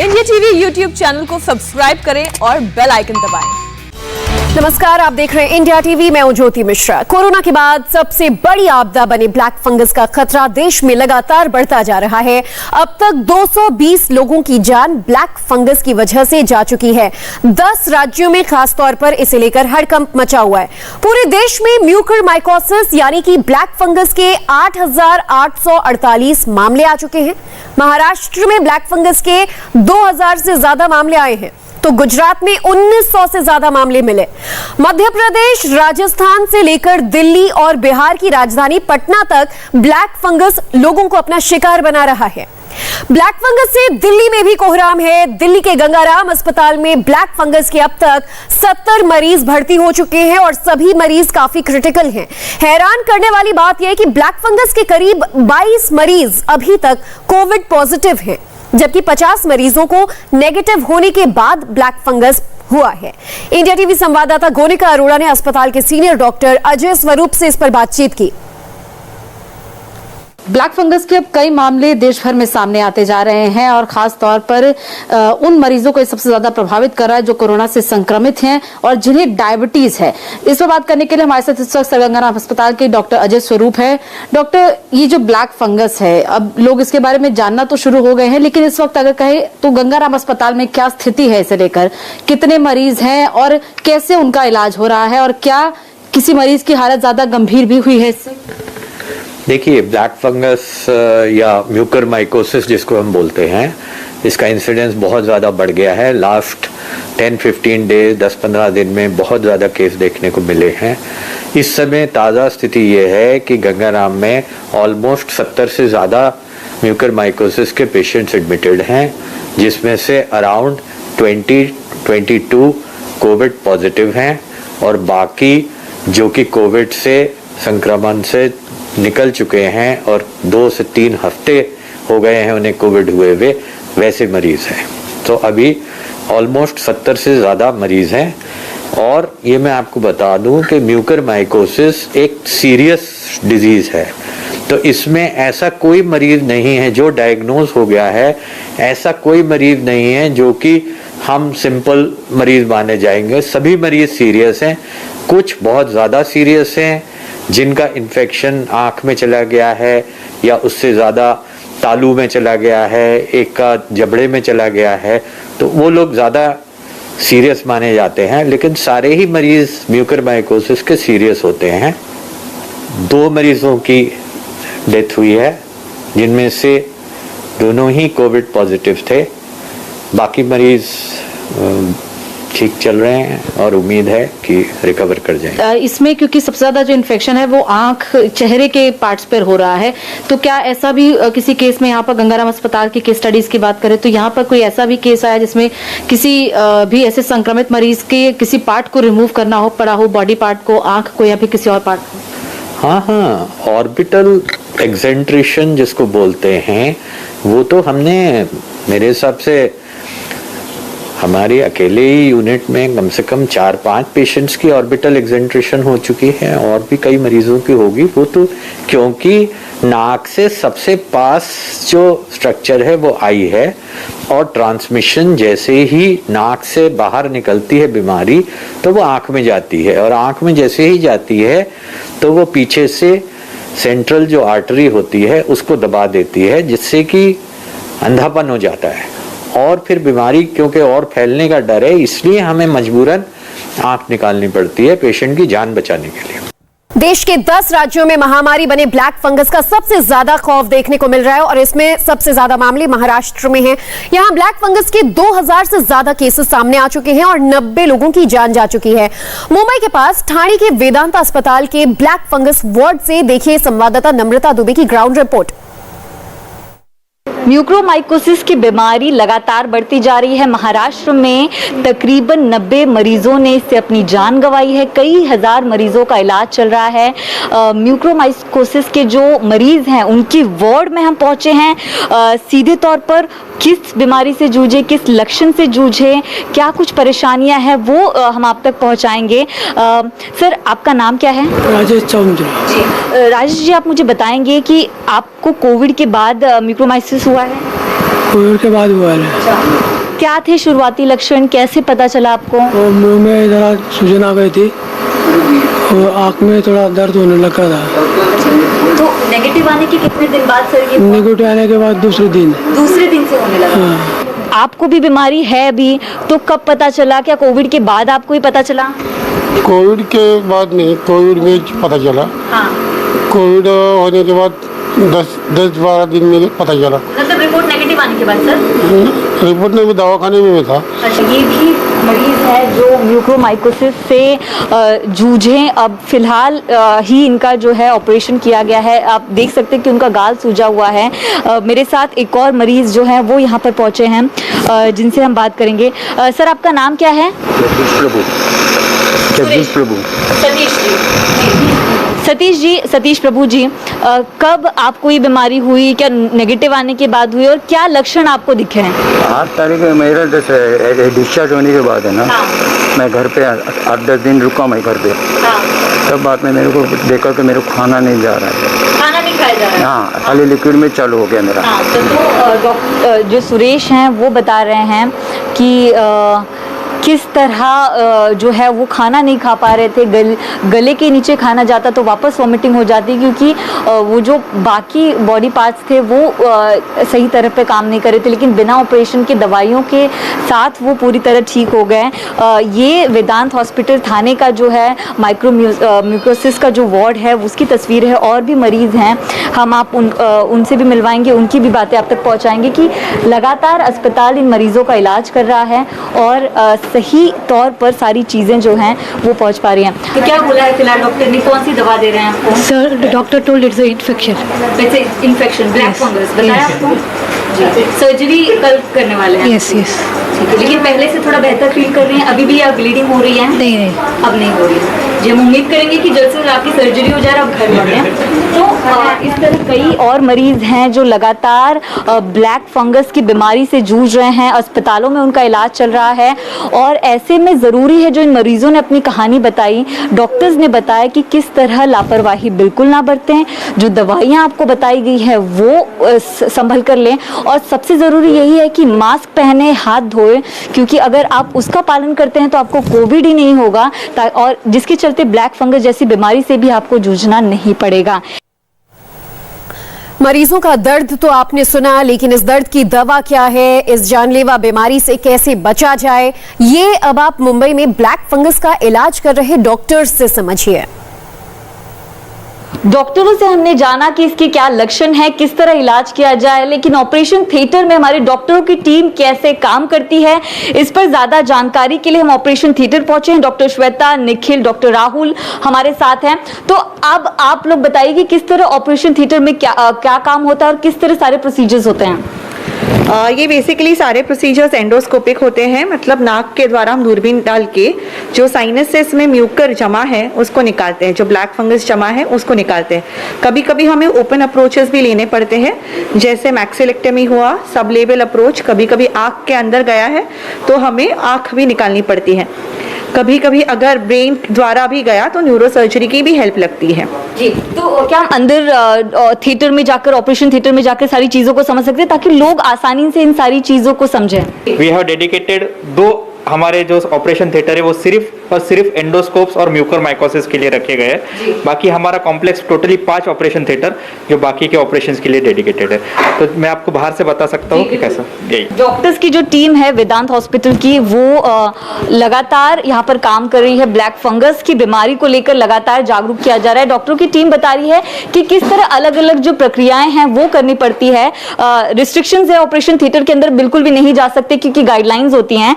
India TV YouTube channel को subscribe करें और बेल आइकन दबाएं। नमस्कार, आप देख रहे हैं इंडिया टीवी। मैं हूं ज्योति मिश्रा। कोरोना के बाद सबसे बड़ी आपदा बने ब्लैक फंगस का खतरा देश में लगातार बढ़ता जा रहा है। अब तक 220 लोगों की जान ब्लैक फंगस की वजह से जा चुकी है। 10 राज्यों में खासतौर पर इसे लेकर हड़कंप मचा हुआ है। पूरे देश में म्यूकरमाइकोसिस यानी कि ब्लैक फंगस के 8,848 मामले आ चुके हैं। महाराष्ट्र में ब्लैक फंगस के 2,000 से ज्यादा मामले आए हैं, तो गुजरात में 1900 से ज्यादा मामले मिले। मध्य प्रदेश, राजस्थान से लेकर दिल्ली और बिहार की राजधानी पटना तक ब्लैक फंगस लोगों को अपना शिकार बना रहा है। ब्लैक फंगस से दिल्ली में भी कोहराम है। दिल्ली के गंगाराम अस्पताल में ब्लैक फंगस के अब तक 70 मरीज भर्ती हो चुके हैं और सभी मरीज काफी क्रिटिकल हैं। हैरान करने वाली बात यह है कि ब्लैक फंगस के करीब 22 मरीज अभी तक कोविड पॉजिटिव हैं, जबकि 50 मरीजों को नेगेटिव होने के बाद ब्लैक फंगस हुआ है। इंडिया टीवी संवाददाता गोनिका अरोड़ा ने अस्पताल के सीनियर डॉक्टर अजय स्वरूप से इस पर बातचीत की। ब्लैक फंगस के अब कई मामले देश भर में सामने आते जा रहे हैं और खास तौर पर उन मरीजों को सबसे ज्यादा प्रभावित कर रहा है जो कोरोना से संक्रमित हैं और जिन्हें डायबिटीज है। इस पर बात करने के लिए हमारे साथ इस वक्त गंगाराम अस्पताल के डॉक्टर अजय स्वरूप है। डॉक्टर, ये जो ब्लैक फंगस है, अब लोग इसके बारे में जानना तो शुरू हो गए हैं, लेकिन इस वक्त अगर कहे तो गंगाराम अस्पताल में क्या स्थिति है, इसे लेकर कितने मरीज हैं और कैसे उनका इलाज हो रहा है और क्या किसी मरीज की हालत ज्यादा गंभीर भी हुई है इससे? देखिए, ब्लैक फंगस या म्यूकरमाइकोसिस जिसको हम बोलते हैं, इसका इंसिडेंस बहुत ज़्यादा बढ़ गया है। लास्ट 10-15 डेज 10-15 दिन में बहुत ज़्यादा केस देखने को मिले हैं। इस समय ताज़ा स्थिति ये है कि गंगाराम में ऑलमोस्ट 70 से ज़्यादा म्यूकरमाइकोसिस के पेशेंट्स एडमिटेड हैं, जिसमें से अराउंड 20-22 कोविड पॉजिटिव हैं और बाकी जो कि कोविड से संक्रमण से निकल चुके हैं और 2 से 3 हफ्ते हो गए हैं उन्हें कोविड हुए हुए, वैसे मरीज हैं। तो अभी ऑलमोस्ट 70 से ज़्यादा मरीज हैं। और ये मैं आपको बता दूं कि म्यूकरमाइकोसिस एक सीरियस डिजीज़ है, तो इसमें ऐसा कोई मरीज नहीं है जो डायग्नोज हो गया है, ऐसा कोई मरीज नहीं है जो कि हम सिंपल मरीज माने जाएंगे। सभी मरीज सीरियस हैं, कुछ बहुत ज़्यादा सीरियस हैं जिनका इन्फेक्शन आँख में चला गया है या उससे ज़्यादा तालू में चला गया है, एक का जबड़े में चला गया है, तो वो लोग ज़्यादा सीरियस माने जाते हैं। लेकिन सारे ही मरीज म्यूकरमाइकोसिस के सीरियस होते हैं। 2 मरीजों की डेथ हुई है, जिनमें से दोनों ही कोविड पॉजिटिव थे। बाकी मरीज ठीक चल रहे हैं और उम्मीद है कि रिकवर कर जाएं। इसमें क्योंकि सबसे ज्यादा जो इन्फेक्शन है वो आंख, चेहरे के पार्ट्स पर हो रहा है, तो क्या ऐसा भी किसी केस में, यहाँ पर गंगाराम अस्पताल की केस स्टडीज की बात करें तो यहाँ पर कोई ऐसा भी केस आया जिसमें किसी भी ऐसे संक्रमित मरीज के किसी पार्ट को रिमूव करना पड़ा हो, बॉडी पार्ट को, आंख को या फिर किसी और पार्ट को? हाँ, ऑर्बिटल एक्सेंट्रेशन जिसको बोलते हैं, वो तो हमने मेरे हिसाब से हमारी अकेले ही यूनिट में कम से कम 4-5 पेशेंट्स की ऑर्बिटल एक्सेंट्रेशन हो चुकी है और भी कई मरीजों की होगी। वो तो क्योंकि नाक से सबसे पास जो स्ट्रक्चर है वो आई है और ट्रांसमिशन जैसे ही नाक से बाहर निकलती है बीमारी तो वो आँख में जाती है और आँख में जैसे ही जाती है तो वो पीछे से सेंट्रल जो आर्टरी होती है उसको दबा देती है, जिससे कि अंधापन हो जाता है और फिर बीमारी क्योंकि और फैलने का डर है, इसलिए हमें मजबूरन आंख निकालनी पड़ती है पेशेंट की जान बचाने के लिए। देश के 10 राज्यों में महामारी बने ब्लैक फंगस का सबसे ज्यादा खौफ देखने को मिल रहा है और इसमें सबसे ज्यादा मामले महाराष्ट्र में हैं। यहां ब्लैक फंगस के 2000 से ज्यादा केसेस सामने आ चुके हैं और 90 लोगों की जान जा चुकी है। मुंबई के पास ठाणे के वेदांता अस्पताल के ब्लैक फंगस वार्ड से देखिए संवाददाता नम्रता दुबे की ग्राउंड रिपोर्ट। म्यूकरमाइकोसिस की बीमारी लगातार बढ़ती जा रही है। महाराष्ट्र में तकरीबन 90 मरीजों ने इससे अपनी जान गंवाई है। कई हजार मरीजों का इलाज चल रहा है। म्यूकरमाइकोसिस के जो मरीज हैं उनकी वार्ड में हम पहुंचे हैं। सीधे तौर पर किस बीमारी से जूझे, किस लक्षण से जूझे, क्या कुछ परेशानियां हैं, वो हम आप तक पहुंचाएंगे। सर, आपका नाम क्या है? राजेश चौंद्रा। राजेश जी, आप मुझे बताएंगे कि आपको कोविड के बाद म्यूकरमाइकोसिस हुआ है? कोविड के बाद हुआ है। क्या थे शुरुआती लक्षण, कैसे पता चला आपको? और मुंह में ज़रा सूजन आ गई थी और आँख में थोड़ा दर्द होने लगा था। तो नेगेटिव आने के कितने दिन बाद सर ये? नेगेटिव आने के बाद दूसरे दिन से होने लगा। आपको भी बीमारी है अभी, तो कब पता चला? क्या कोविड के बाद आपको ही पता चला? कोविड के बाद नहीं, कोविड में पता चला। हाँ। कोविड होने के बाद 10-12 दिन में पता चला। मतलब रिपोर्ट नेगेटिव आने के बाद सर? रिपोर्ट में भी दवाखाने में था। अच्छा, ये भी मरीज है जो म्यूकोरमाइकोसिस से जूझे। अब फिलहाल ही इनका जो है ऑपरेशन किया गया है। आप देख सकते हैं कि उनका गाल सूजा हुआ है। मेरे साथ एक और मरीज जो है वो यहाँ पर पहुँचे हैं, जिनसे हम बात करेंगे। सर, आपका नाम क्या है? सतीश प्रभु जी, कब आपको ये बीमारी हुई? क्या नेगेटिव आने के बाद हुई और क्या लक्षण आपको दिखे हैं? 8 तारीख में मेरा डिस्चार्ज होने के बाद है ना। हाँ। मैं घर पे 8-10 दिन रुका, मैं घर पे। हाँ। तब बाद में मेरे को देखा कि मेरे को खाना नहीं जा रहा है। खाना नहीं खाया जा रहा है? हाँ, खाली लिक्विड में चालू हो गया मेरा। हाँ, तो डॉक्टर जो सुरेश हैं वो बता रहे हैं कि किस तरह जो है वो खाना नहीं खा पा रहे थे। गले के नीचे खाना जाता तो वापस वॉमिटिंग हो जाती, क्योंकि वो जो बाकी बॉडी पार्ट्स थे वो सही तरह पे काम नहीं कर रहे थे। लेकिन बिना ऑपरेशन के दवाइयों के साथ वो पूरी तरह ठीक हो गए। ये वेदांत हॉस्पिटल थाने का जो है म्यूकोसिस का जो वार्ड है उसकी तस्वीर है। और भी मरीज़ हैं, हम आप उनसे भी मिलवाएंगे, उनकी भी बातें आप तक पहुँचाएंगे कि लगातार अस्पताल इन मरीज़ों का इलाज कर रहा है और सही तौर पर सारी चीज़ें जो हैं वो पहुंच पा रही हैं। तो क्या बोला है फिलहाल डॉक्टर ने? कौन सी दवा दे रहे हैं आपको? Sir, doctor told it's infection. Infection, black fungus बताया आपको? सर्जरी कल करने वाले हैं? यस। ठीक है, लेकिन पहले से थोड़ा बेहतर फील कर रहे हैं? अभी भी आप ब्लीडिंग हो रही है? नहीं। अब नहीं हो रही है जी। हम उम्मीद करेंगे कि जल्द से जल्द आपकी सर्जरी हो जाए और घर लौटें। तो इस तरह कई और मरीज हैं जो लगातार ब्लैक फंगस की बीमारी से जूझ रहे हैं। अस्पतालों में उनका इलाज चल रहा है और ऐसे में ज़रूरी है, जो इन मरीजों ने अपनी कहानी बताई, डॉक्टर्स ने बताया कि किस तरह लापरवाही बिल्कुल ना बरतें। जो दवाइयाँ आपको बताई गई है वो संभल कर लें और सबसे ज़रूरी यही है कि मास्क पहने, हाथ धोएं, क्योंकि अगर आप उसका पालन करते हैं तो आपको कोविड ही नहीं होगा और जिसके चलते ब्लैक फंगस जैसी बीमारी से भी आपको जूझना नहीं पड़ेगा। मरीजों का दर्द तो आपने सुना, लेकिन इस दर्द की दवा क्या है, इस जानलेवा बीमारी से कैसे बचा जाए, ये अब आप मुंबई में ब्लैक फंगस का इलाज कर रहे डॉक्टर्स से समझिए। डॉक्टरों से हमने जाना कि इसके क्या लक्षण हैं, किस तरह इलाज किया जाए, लेकिन ऑपरेशन थिएटर में हमारे डॉक्टरों की टीम कैसे काम करती है, इस पर ज्यादा जानकारी के लिए हम ऑपरेशन थिएटर पहुंचे हैं। डॉक्टर श्वेता, निखिल, डॉक्टर राहुल हमारे साथ हैं। तो अब आप लोग बताइए कि किस तरह ऑपरेशन थिएटर में क्या काम होता है और किस तरह सारे प्रोसीजर्स होते हैं? ये बेसिकली सारे प्रोसीजर्स एंडोस्कोपिक होते हैं, मतलब नाक के द्वारा हम दूरबीन डाल के जो साइनसेस में म्यूकर जमा है उसको निकालते हैं, जो ब्लैक फंगस जमा है उसको निकालते हैं। कभी कभी हमें ओपन अप्रोचेस भी लेने पड़ते हैं, जैसे मैक्सिलेक्टमी हुआ, सब लेवल अप्रोच। कभी कभी आँख के अंदर गया है तो हमें आँख भी निकालनी पड़ती है। कभी कभी अगर ब्रेन द्वारा भी गया तो न्यूरो सर्जरी की भी हेल्प लगती है जी। तो क्या हम अंदर थिएटर में जाकर, ऑपरेशन थिएटर में जाकर सारी चीजों को समझ सकते हैं ताकि लोग आसानी से इन सारी चीजों को समझें? वी हैव डेडिकेटेड 2 हमारे जो ऑपरेशन थिएटर है वो सिर्फ और सिर्फ एंडोस्कोप्स और म्यूकोरमाइकोसिस के लिए रखे गए हैं। बाकी हमारा कॉम्प्लेक्स टोटली 5 ऑपरेशन थिएटर जो बाकी के ऑपरेशंस के लिए डेडिकेटेड है। तो मैं आपको बाहर से बता सकता हूँ कि कैसा। डॉक्टर्स की जो टीम है वेदांत हॉस्पिटल की, वो लगातार यहाँ पर काम कर रही है। ब्लैक फंगस की बीमारी को लेकर लगातार जागरूक किया जा रहा है। डॉक्टरों की टीम बता रही है कि किस तरह अलग अलग जो प्रक्रियाएं हैं वो करनी पड़ती है। रिस्ट्रिक्शंस है, ऑपरेशन थिएटर के अंदर बिल्कुल भी नहीं जा सकते क्योंकि गाइडलाइंस होती हैं।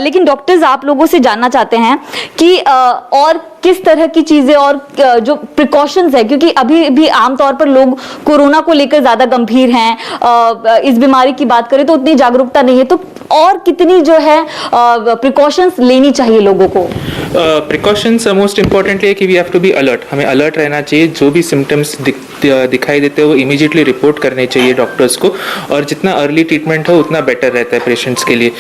लेकिन डॉक्टर्स आप लोगों से जानना चाहते हैं कि और किस तरह की चीजें और जो प्रिकॉशंस है, क्योंकि अभी भी आमतौर पर लोग कोरोना को लेकर ज्यादा गंभीर हैं। इस बीमारी की बात करें तो उतनी जागरूकता नहीं है, तो और कितनी जो है प्रिकॉशंस लेनी चाहिए लोगों को? प्रिकॉशंस मोस्ट इंपॉर्टेंटली है कि we have to be alert. हमें अलर्ट रहना चाहिए। जो भी सिम्टम्स दिखाई देते हैं वो इमीडिएटली रिपोर्ट करने चाहिए डॉक्टर्स को, और जितना अर्ली ट्रीटमेंट हो उतना बेटर रहता है पेशेंट्स के लिए।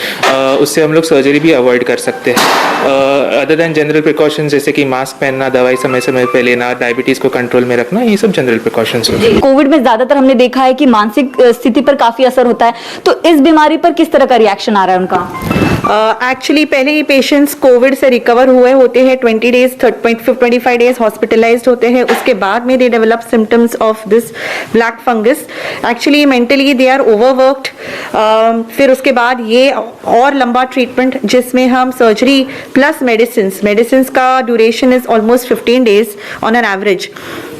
उससे हम लोग सर्जरी भी अवॉइड कर सकते हैं। अदर देन जनरल प्रिकॉशंस जैसे कि मास्क पहनना, दवाई समय समय पे लेना, डायबिटीज को कंट्रोल में रखना, ये सब जनरल प्रिकॉशंस होते हैं। कोविड में ज्यादातर हमने देखा है कि मानसिक स्थिति पर काफी असर होता है, तो इस बीमारी पर किस तरह का रिएक्शन आ रहा है उनका? एक्चुअली पहले ही पेशेंट्स कोविड से रिकवर हुए होते हैं, 20 डेज 25 डेज हॉस्पिटलाइज्ड होते हैं, उसके बाद में they develop symptoms of this black fungus. Actually mentally they are overworked. फिर उसके बाद ये और लंबा ट्रीटमेंट जिसमें हम सर्जरी प्लस मेडिसिन का duration is almost 15 days on an average,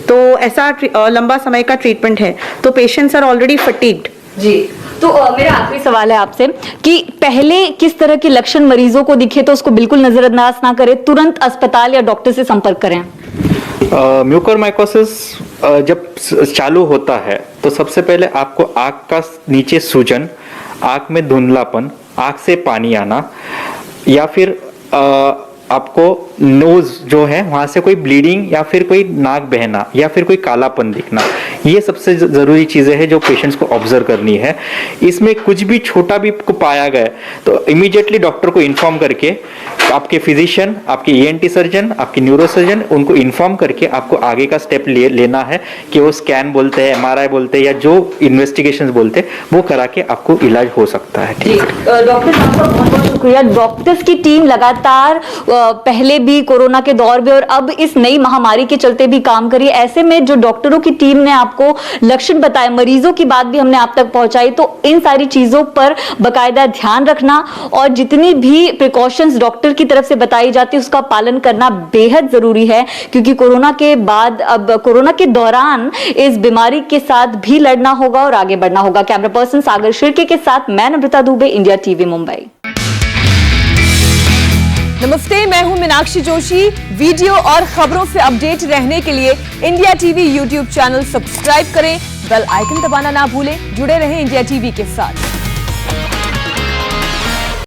तो ऐसा लंबा समय का ट्रीटमेंट है, तो पेशेंट्स आर ऑलरेडी फटीग्ड। जी, तो मेरा आखिरी सवाल है आपसे कि पहले किस तरह के लक्षण मरीजों को दिखे तो उसको बिल्कुल नजरअंदाज ना करें, तुरंत अस्पताल या डॉक्टर से संपर्क करें? म्यूकोरमाइकोसिस जब चालू होता है तो सबसे पहले आपको आँख का नीचे सूजन, आँख में धुंधलापन, आँख से पानी आना, या फिर आपको नोज जो है वहां से कोई ब्लीडिंग या फिर कोई नाक बहना या फिर कोई कालापन दिखना, ये सबसे जरूरी चीजें हैं जो पेशेंट्स को ऑब्जर्व करनी है। इसमें कुछ भी छोटा भी को पाया गया तो इमीडिएटली डॉक्टर को इन्फॉर्म करके, आपके फिजिशियन, आपके ईएनटी सर्जन, आपके न्यूरो सर्जन, उनको इन्फॉर्म करके आपको आगे का स्टेप लेना है कि वो स्कैन बोलते हैं, एमआरआई बोलते हैं, या जो इन्वेस्टिगेशंस बोलते हैं वो करा के आपको इलाज हो सकता है। ठीक है डॉक्टर साहब का बहुत बहुत शुक्रिया। डॉक्टर्स की टीम लगातार पहले भी कोरोना के दौर में और अब इस नई महामारी के चलते भी काम करी। ऐसे में जो डॉक्टरों की टीम ने आपको लक्षण बताए, मरीजों की बात भी हमने आप तक पहुंचाई, तो इन सारी चीजों पर बकायदा ध्यान रखना और जितनी भी प्रिकॉशंस डॉक्टर की तरफ से बताई जाती है उसका पालन करना बेहद जरूरी है, क्योंकि कोरोना के बाद अब कोरोना के दौरान इस बीमारी के साथ भी लड़ना होगा और आगे बढ़ना होगा। कैमरा पर्सन सागर शिर्के के साथ मैं नम्रता दुबे, इंडिया टीवी मुंबई। नमस्ते, मैं हूं मीनाक्षी जोशी। वीडियो और खबरों से अपडेट रहने के लिए India TV YouTube channel subscribe करें, बेल आइकन दबाना ना भूलें। जुड़े रहें इंडिया टीवी के साथ।